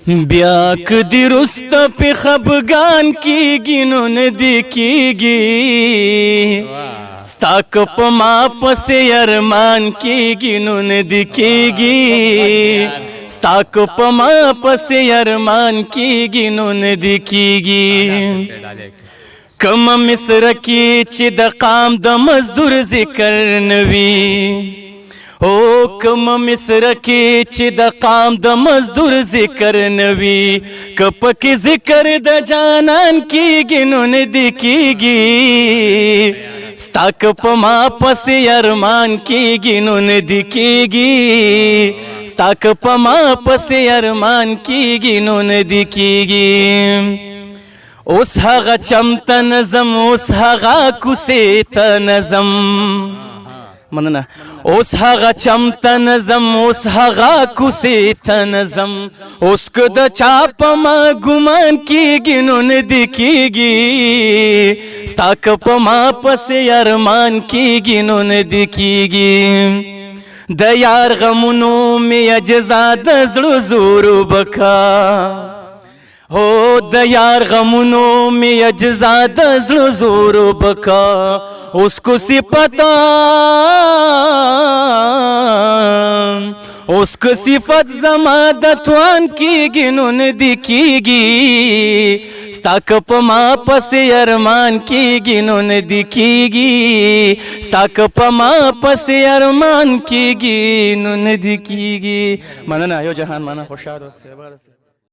بیا کدی رست په خفګان کیږي نو ندی کیږي ستا که په ما پسې ارمان کیږي نو ندی کیږي ستا که په ما پسې ارمان کیږي نو ندی کیږي کم مصر کی چې د قام د مزدور ذکر نوي او کم مصر کی چې د قام د مزدور ذکر نوي کپک ذکر د جانان کیږي نو ندی کیږي ستا که په ما پسې ارمان کیږي نو ندی کیږي ستا که په ما پسې ارمان کیږي نو ندی کیږي اوس هغه چمته نظم اوس هغه کوڅې ته نظم مننه اوس هغه چمته نظم اوس هغه کوڅې ته نظم اوس که د چا په ما ګمان کیږي نو ندی کیږي ستا که په ما پسې ارمان کیږي نو ندی کیږي د یار غمونو مې اجزا د زړه زور بکا هو د یار غمونو می اجزا د زړه زور بکا اوس کو صفتا اوس کو صفت زما د توان کیږي نو ندی کیږي ستا که په ما پسې ارمان کیږي نو ندی کیږي ستا که په ما پسې ارمان کیږي نو ندی کیږي مننه یو جهان مننه خوشحال اوسئ